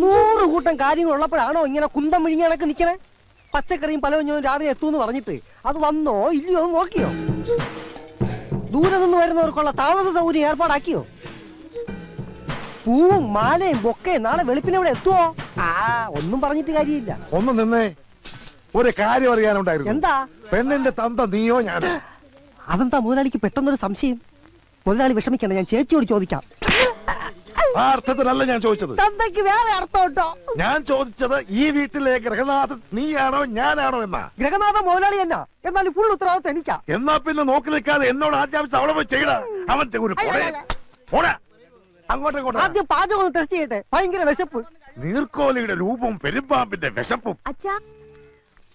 100 കൂട്ടം കാര്യങ്ങളുള്ളപ്പോഴാണോ ഇങ്ങനെ കുന്തം വിഴിഞ്ഞ കണക്ക് നിക്കണേ? പച്ചക്കറിയും പലവഞ്ഞവും രാവിലെ എത്തൂന്ന് പറഞ്ഞിട്ട് അത് വന്നോ ഇല്ലയോ നോക്കിയോ? ദൂരെ നിന്ന് വരുന്നവർക്കുള്ള താമസ സൗകര്യം ഏർപ്പാടാക്കിയോ? പൂവും മാലയും ബൊക്കെ നാളെ വെളുപ്പിനെ ഇവിടെ എത്തുവോ? ഒന്നും പറഞ്ഞിട്ട് കാര്യമില്ല. ഒന്ന് നിന്നേ, ഒരു കാര്യം അറിയാനുണ്ടായിരുന്നു. എന്താ? പെണ്ണിന്റെ തന്ത നീയോ ഞാനോ? അതെന്താ മുതലാളിക്ക് പെട്ടെന്നൊരു സംശയം? മുതലാളി വിഷമിക്കണ്ട, ഞാൻ ചേച്ചിയോട് ചോദിക്കാം. ആ അർത്ഥത്തിലല്ല ഞാൻ ചോദിച്ചത്. തന്തയ്ക്ക് വേറെ അർത്ഥം കേട്ടോ. ഞാൻ ചോദിച്ചത് ഈ വീട്ടിലെ ഗ്രഹനാഥൻ നീയാണോ ഞാനാണോ എന്നാ. ഗ്രഹനാഥൻ മുതലാളി എന്നാ, എന്നാൽ ഫുൾ ഉത്തരവാദിത്വം എനിക്കാ. എന്നാ പിന്നെ നോക്കി നിൽക്കാതെ എന്നോട് ആജ്ഞാപിച്ച് അവളെ പോയി ചെയ്യടാ. അവന്റെ ഒരു അങ്ങോട്ടേക്കോട്ടെ. ആദ്യം പാചകം ഒന്ന് ടെസ്റ്റ് ചെയ്യട്ടെ. ഭയങ്കര വിശപ്പ്. നീർക്കോലിയുടെ രൂപവും പെരുമ്പാമ്പിന്റെ വിശപ്പും.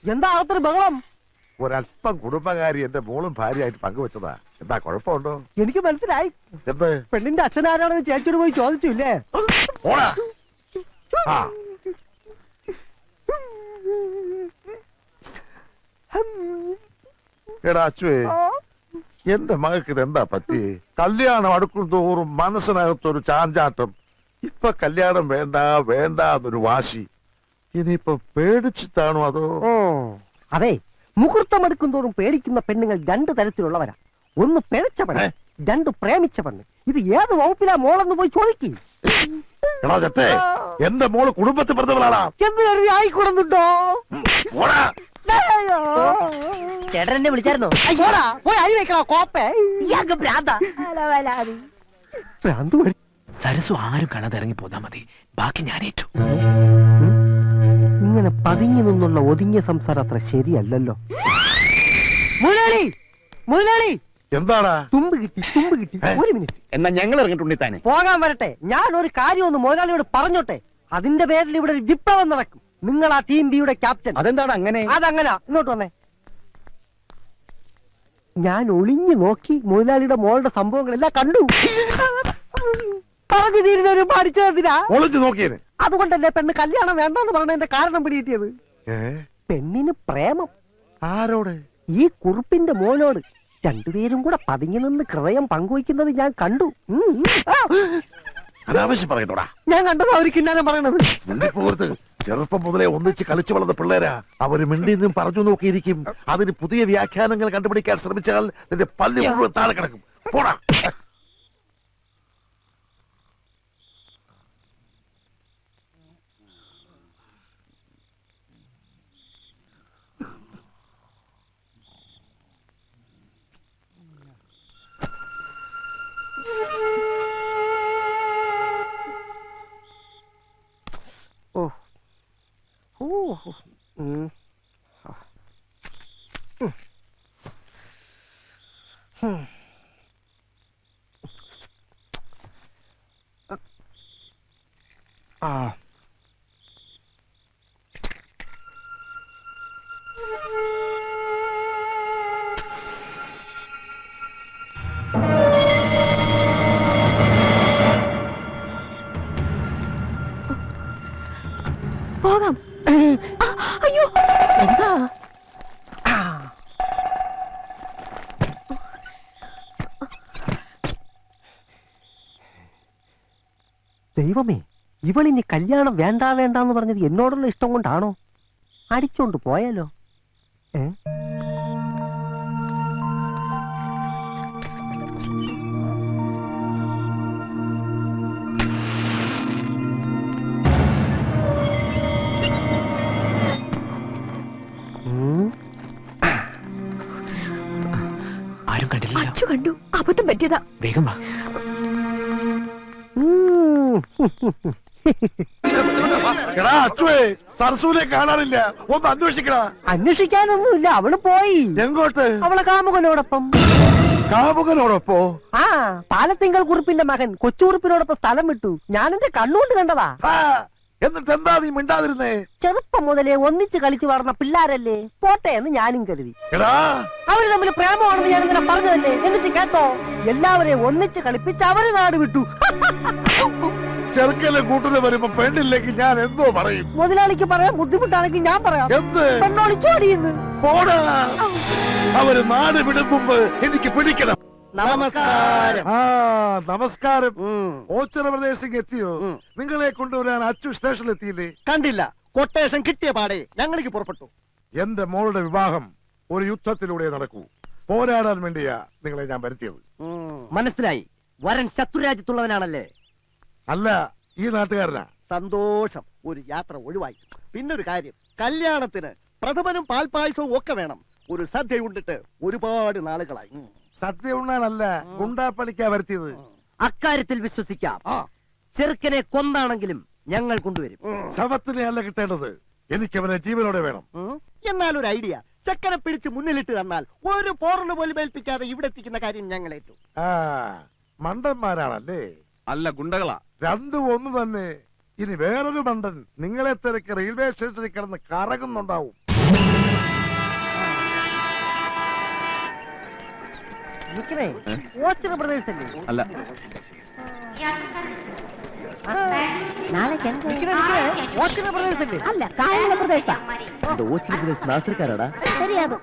എന്താ അകത്തൊരു ബഹളം? ഒരല്പം കുടുംബകാരി എന്റെ മോളും ഭാര്യയായിട്ട് പങ്കുവെച്ചതാ. എന്താ കുഴപ്പമുണ്ടോ? എനിക്ക് മനസ്സിലായി. എന്ത്? പെണ്ണിന്റെ അച്ഛനാരാണെന്ന് ചേച്ചിയോട് പോയി ചോദിച്ചില്ലേ? എടാ അച്ചുവേ, എന്റെ മകൾക്ക് ഇതെന്താ പറ്റി? കല്യാണം അടുക്കും തോറും മനസ്സിനകത്തൊരു ചാഞ്ചാട്ടം. ഇപ്പൊ കല്യാണം വേണ്ട വേണ്ട എന്നൊരു വാശി. ഇനിയിപ്പൊ പേടിച്ചിട്ടാണോ അതോ? അതെ, മുഹൂർത്തം എടുക്കും തോറും പേടിക്കുന്ന പെണ്ണുങ്ങൾ 2 തരത്തിലുള്ളവരാ. ഒന്ന് പിഴച്ച പെണ്ണ്, 2 പ്രേമിച്ച പെണ്ണ്. ഇത് ഏത് വകുപ്പിലാ മോളെന്ന് പോയി ചോദിക്കും. എടാ ചത്തേ, എന്റെ മോള് കുടുംബത്തിൽ പറഞ്ഞവളാണ്. എന്ത് കരുതി ആയിക്കൂടുന്നുണ്ടോ? ചേട്ടനെ വിളിച്ചായിരുന്നോ? പോയി അരി വെക്കണോ കോപ്പേ? സരസു ആരും കാണാതെ ഇറങ്ങി പോന്നാ മതി, ബാക്കി ഞാൻ ഏറ്റു. ഇങ്ങനെ പതുങ്ങി നിന്നുള്ള ഒതുങ്ങിയ സംസാരം അത്ര ശരിയല്ലല്ലോ. മുതലാളി, മുതലാളി, എന്താടാ? തുമ്പ് കിട്ടി, തുമ്പ് കിട്ടി. 1 മിനിറ്റ്. എന്നാ ഞങ്ങൾ ഇറങ്ങിട്ടുണ്ടി താനെ പോകാൻ വരട്ടെ. ഞാൻ ഒരു കാര്യം ഒന്ന് മുതലാളിയോട് പറഞ്ഞോട്ടെ. അതിന്റെ പേരിൽ ഇവിടെ ഒരു വിപ്ലവം നടക്കും. നിങ്ങൾ ആ ടീം ബിയുടെ ക്യാപ്റ്റൻ. അതെന്താണ് അങ്ങനെ? അതങ്ങനാ. ഇങ്ങോട്ട് വന്നേ. ഞാൻ ഒളിഞ്ഞു നോക്കി മുതലാളിയുടെ മോളുടെ സംഭവങ്ങളെല്ലാം കണ്ടു. പറഞ്ഞു തീരുന്നവരും പഠിച്ചതിനാ ഒളിഞ്ഞു നോക്കിയത്. അതുകൊണ്ടല്ലേ പെണ്ണ് കല്യാണം വേണ്ടെന്ന് പറഞ്ഞതിന്റെ കാരണം പിടികിട്ടിയത്. പെണ്ണിന് പ്രേമം. ആരോട്? ഈ കുറുപ്പിന്റെ മോനോട്. 2 പേരും കൂടെ പതുങ്ങി നിന്ന് ഹൃദയം പങ്കുവയ്ക്കുന്നത് ഞാൻ കണ്ടു. അനാവശ്യം പറയത്തോടാ. ഞാൻ കണ്ടത് അവർ കിന്നാനം പറയണത്. മിണ്ടിപ്പോകരുത്. ചെറുപ്പം മുതലേ ഒന്നിച്ച് കളിച്ചു വളർന്ന പിള്ളേരാ. അവര് മിണ്ടിന്നും പറഞ്ഞു നോക്കിയിരിക്കും. അതിന് പുതിയ വ്യാഖ്യാനങ്ങൾ കണ്ടുപിടിക്കാൻ ശ്രമിച്ചാൽ നിന്റെ പല്ല് മുഴുവൻ താഴെ കിടക്കും. പോടാ. പോകാം. അയ്യോ, എന്താ? ദൈവമേ, ഇവളിനി കല്യാണം വേണ്ട വേണ്ടെന്ന് പറഞ്ഞത് എന്നോടുള്ള ഇഷ്ടം കൊണ്ടാണോ? അടിച്ചോണ്ട് പോയാലോ? ആരും കണ്ടില്ല. അച്ചു കണ്ടു. അബദ്ധം പറ്റിയതാ. വേഗം വാ. എടാ അച്ചുവേ, സരസുവിനെ കാണാനില്ല. ഒന്ന് അന്വേഷിക്കടാ. അന്വേഷിക്കാനൊന്നുമില്ല, അവള് പോയി. എങ്ങോട്ട്? അവളെ കാമുകനോടൊപ്പം. കാമുകനോടൊപ്പോ? പാലത്തിങ്കൽ കുറുപ്പിന്റെ മകൻ കൊച്ചുകുറുപ്പിനോടൊപ്പം സ്ഥലം വിട്ടു. ഞാൻ എന്റെ കണ്ണുകൊണ്ട് കണ്ടതാ. എന്നിട്ട് എന്താ നീ മിണ്ടാതിരുന്നേ? ചെറുപ്പം മുതലേ ഒന്നിച്ച് കളിച്ചു വളർന്ന പിള്ളാരല്ലേ, പോട്ടെ എന്ന് ഞാനും കരുതി. അവര് തമ്മിൽ പ്രേമമാണെന്ന് ഞാൻ ഇങ്ങനെ പറഞ്ഞതല്ലേ. എന്നിട്ട് കേട്ടോ, എല്ലാവരെയും ഒന്നിച്ച് കളിപ്പിച്ച് അവര് നാട് വിട്ടു. ചെറുക്കലെ കൂട്ടിന് വരുമ്പോ പെണ്ണില്ലെങ്കിൽ ഞാൻ എന്തോ പറയും. മുതലാളിക്ക് പറയാൻ ബുദ്ധിമുട്ടാണെങ്കിൽ ഞാൻ പറയാം. എന്ത്? പെണ്ണോളിച്ചോടിയെന്ന്. പോടാ. അവര് നാട് വിടുമ്പോ എനിക്ക് പിടിക്കണം. നമസ്കാരം. നമസ്കാരം. ഓച്ചിറ പ്രദേശത്തേക്ക് എത്തിയോ? നിങ്ങളെ കൊണ്ടുവരാൻ അച്ചു സ്റ്റേഷനിൽ എത്തിയില്ലേ? കണ്ടില്ല. കൊട്ടേഷൻ കിട്ടിയ പാടെ ഞങ്ങൾക്ക് പുറപ്പെട്ടു. എന്റെ മോളുടെ വിവാഹം ഒരു യുദ്ധത്തിലൂടെ നടക്കൂ. പോരാടാൻ വേണ്ടിയാ നിങ്ങളെ ഞാൻ വരുത്തിയത്. മനസ്സിലായി. വരൻ ശത്രുരാജ്യത്തുള്ളവനാണല്ലേ? അല്ല, ഈ നാട്ടുകാരനാ. സന്തോഷം. ഒരു യാത്ര ഒഴിവായി. പിന്നൊരു കാര്യം, കല്യാണത്തിന് പ്രഥമനും പാൽപായസവും ഒക്കെ വേണം. ഒരു സദ്യ ഉണ്ടിട്ട് ഒരുപാട് നാളുകളായി. സദ്യ ഉണ്ണാനല്ല, ഗുണ്ടാപ്പണിക്കാ വരുത്തിയത്. അക്കാര്യത്തിൽ വിശ്വസിക്കാം. ചെറുക്കനെ കൊന്നാണെങ്കിലും ഞങ്ങൾ കൊണ്ടുവരും. ശവത്തിനെ അല്ല കിട്ടേണ്ടത്, എനിക്കവനെ ജീവനോടെ വേണം. എന്നാലൊരു ഐഡിയ, ചെക്കനെ പിടിച്ച് മുന്നിലിട്ട് തന്നാൽ ഒരു പോറല് പോലും ഏൽപ്പിക്കാതെ ഇവിടെ എത്തിക്കുന്ന കാര്യം ഞങ്ങൾ ഏറ്റു. ആ, മണ്ടന്മാരാണല്ലേ? അല്ല, ഗുണ്ടകളാ. രണ്ടും ഒന്ന് തന്നെ. ഇനി വേറൊരു മണ്ടൻ നിങ്ങളെ തിരക്ക് റെയിൽവേ സ്റ്റേഷനിൽ കിടന്ന് കറങ്ങുന്നുണ്ടാവും. അല്ല, അല്ല, കായംകുളം പ്രദേശ. നാസർക്കാരാടാ. ശരിയാതു.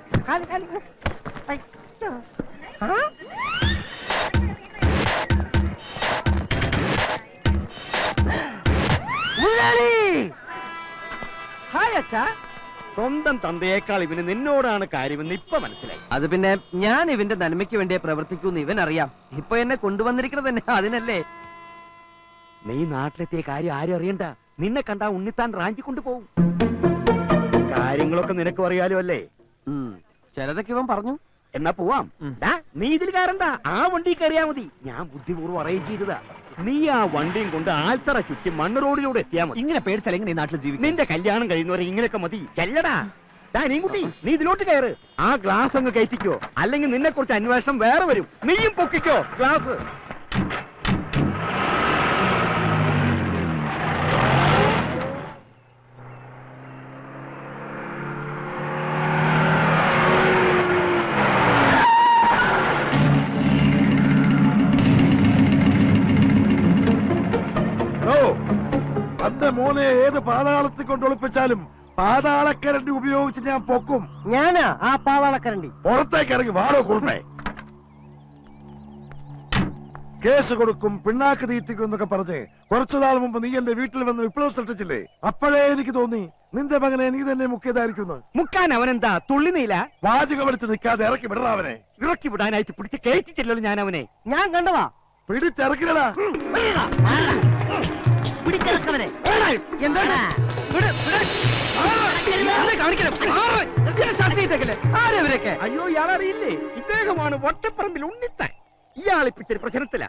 ഹായ് അച്ഛാ. സ്വന്തം തന്തയേക്കാൾ ഇവന് നിന്നോടാണ് കാര്യമെന്ന് ഇപ്പൊ മനസ്സിലായി. അത് പിന്നെ ഞാൻ ഇവന്റെ നന്മയ്ക്ക് വേണ്ടിയേ പ്രവർത്തിക്കൂന്ന് ഇവൻ അറിയാം. ഇപ്പൊ എന്നെ കൊണ്ടുവന്നിരിക്കുന്നത് തന്നെ അതിനല്ലേ. നീ നാട്ടിലെത്തിയ കാര്യം ആരും അറിയണ്ട. നിന്നെ കണ്ടാ ഉണ്ണിത്താൻ റാഞ്ചി കൊണ്ടുപോകും. കാര്യങ്ങളൊക്കെ നിനക്കും അറിയാലോ അല്ലേ? ചിലതൊക്കെ ഇവൻ പറഞ്ഞു. എന്നാ പോവാം. നീ ഇതിൽ കയറണ്ട, ആ വണ്ടി കയറിയാ മതി. ഞാൻ ബുദ്ധിപൂർവ്വം അറേഞ്ച് ചെയ്തതാ. നീ ആ വണ്ടിയും കൊണ്ട് ആൽത്തറ ചുറ്റി മണ്ണ് റോഡിലൂടെ എത്തിയാ മതി. ഇങ്ങനെ പേടിച്ചല്ലെങ്കിൽ ഈ നാട്ടിൽ ജീവിക്കും. നിന്റെ കല്യാണം കഴിയുന്നവരെ ഇങ്ങനെയൊക്കെ മതി. ചെല്ലടാ. നീൻകുട്ടി, നീ ഇതിലോട്ട് കയറ്. ആ ഗ്ലാസ് അങ്ങ് കയറ്റിക്കോ, അല്ലെങ്കിൽ നിന്നെ കുറിച്ച് അന്വേഷണം വേറെ വരും. നീയും പൊക്കിക്കോ ഗ്ലാസ്. തന്റെ മോനെ ഏത് പാതാളത്തിൽ കൊണ്ട് ഒളിപ്പിച്ചാലും പാതാളക്കരണ്ടി ഉപയോഗിച്ച് ഞാൻ പൊക്കും. ഞാനാ ആ പാതാളക്കരണ്ടി. പുറത്തേക്ക് ഇറങ്ങി വാടോ കുറുമേ. കേസ് കൊടുക്കും, പിണ്ണാക്ക് തീറ്റിക്കും എന്നൊക്കെ പറഞ്ഞ് കുറച്ചുനാൾ മുമ്പ് നീ എന്റെ വീട്ടിൽ വന്ന് വിപ്ലവം സൃഷ്ടിച്ചില്ലേ? അപ്പോഴേ എനിക്ക് തോന്നി നിന്റെ മകനെ നീ തന്നെ മുക്കിയതായിരിക്കുന്നു. മുക്കാൻ അവനെന്താ തുള്ളിനീല? വാചക വലിച്ച് നിൽക്കാതെ ഇറക്കി വിടറാ അവനെ. ഇറക്കി വിടാനായിട്ട് പിടിച്ച് കയറ്റിച്ചില്ലല്ലോ ഞാൻ അവനെ. ഞാൻ കണ്ടതാ. പിടിച്ചിറക്കില്ലടാ. പിടിച്ചിറക്കവനെ. അയ്യോ, ഇയാളറിയില്ലേ? ഇദ്ദേഹമാണ് വട്ടപ്പറമ്പിൽ ഉണ്ണിത്താൻ. ഇയാളിപ്പിച്ചൊരു പ്രശ്നത്തിലാ.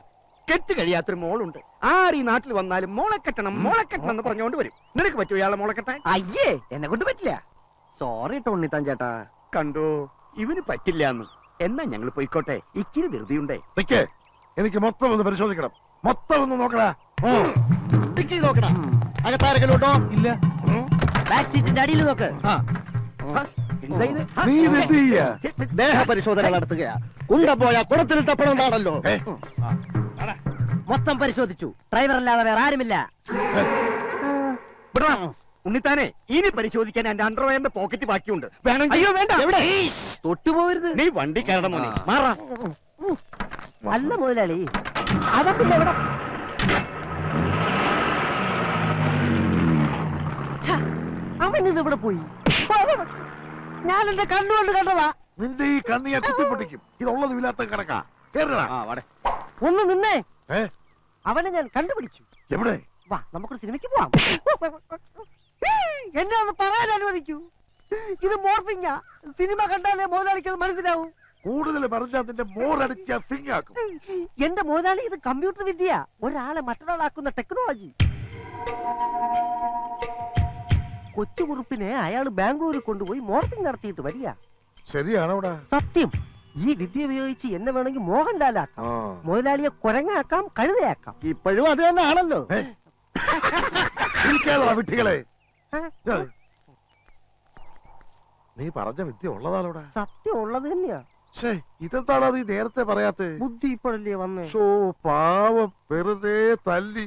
കെട്ട് കഴിയാത്തൊരു മോളുണ്ട്. ആര് ഈ നാട്ടിൽ വന്നാലും മോളെ കെട്ടണം എന്ന് പറഞ്ഞുകൊണ്ട് വരും. നിനക്ക് പറ്റുമോ ഇയാളെ മോളെ കെട്ടാൻ? അയ്യേ, എന്നെ കൊണ്ട് പറ്റില്ല. സോറി ടോണിത്താൻ ചേട്ടാ. കണ്ടോ, ഇവന് പറ്റില്ല എന്ന്. എന്നാ ഞങ്ങൾ പോയിക്കോട്ടെ, ഇച്ചിരി ധൃതിയുണ്ടേ. നിക്കേ, എനിക്ക് മൊത്തം ഒന്ന് പരിശോധിക്കണം. മൊത്തം ഒന്ന് നോക്കടാ. നോക്കടാ. അകത്താരെങ്കിലും ഉണ്ടോ? ഇല്ല. ബാക്ക് സീറ്റിന്റെ അടിയിൽ നോക്ക്. എന്താ ഇത്? നീ ഇതെന്ത് ചെയ്യാ? ദേഹ പരിശോധന നടത്തുകയാ. കുണ്ട പോയ കുടത്തിൽ തപ്പണുണ്ടാണല്ലോ. മൊത്തം പരിശോധിച്ചു. ഡ്രൈവർ അല്ലാതെ വേറെ ആരുമില്ല. ഉണ്ണിത്താനെ, ഇനി പരിശോധിക്കാൻ എന്റെ അണ്ടർവെയറിന്റെ പോക്കറ്റ് ബാക്കിയുണ്ട്. വേണം. അയ്യോ വേണ്ട. എവിടെ? തൊട്ടുപോകരുത്. നീ വണ്ടി കയറണം മോനെ. മാറാ. അല്ല മുതലാളി, അതൊക്കെ എവിടെ? അവൻ ഇതെവിടെ പോയി? ഞാൻ എന്റെ കണ്ണുകൊണ്ട് കണ്ടതാ. നിന്റെ ഈ കണ്ണ് ഞാൻ കുത്തിപ്പൊട്ടിക്കും. ഇതുള്ളത് ഇല്ലാത്ത കിടക്കാ. കേറടാ. ഒന്ന് നിന്നേ. ഏ, അവനെ ഞാൻ കണ്ടുപിടിച്ചു. എവിടെ? വാ, നമുക്കൊരു സിനിമയ്ക്ക് പോവാം. എന്നെ ഒന്ന് പറയാൻ അനുവദിക്കൂ. ഇത് മോർഫിങ്ങാ. സിനിമ കണ്ടാലേ മുതലാളിക്ക് അത് മനസ്സിലാവും. കൂടുതൽ പറഞ്ഞാൽ നിന്റെ മോറടിച്ച ഫിങ്ങാക്കും. എന്റെ മുതലാളി, ഇത് കമ്പ്യൂട്ടർ വിദ്യ. ഒരാളെ മറ്റൊരാളാക്കുന്ന ടെക്നോളജി. കൊച്ചുകുറുപ്പിനെ അയാൾ ബാംഗ്ലൂരിൽ കൊണ്ടുപോയി മോർഫിംഗ് നടത്തിയിട്ട് വരിക. ശരിയാണോടാ? സത്യം. ഈ വിദ്യ ഉപയോഗിച്ച് എന്നെ വേണമെങ്കിൽ മോഹൻലാലാക്കാം, മുതലാളിയെ കുരങ്ങാക്കാം, കഴുതയാക്കാം. ഇപ്പോഴും അത് തന്നെ ആണല്ലോ. വിട്ടികളെ, നീ പറഞ്ഞ വിദ്യ ഉള്ളതാണോടാ? സത്യം ഉള്ളത് തന്നെയാ. ഇതെന്താണോ നീ നേരത്തെ പറയാത്ത? ബുദ്ധി ഇപ്പോഴല്ലേ വന്നേ? പാവം, വെറുതെ തല്ലി.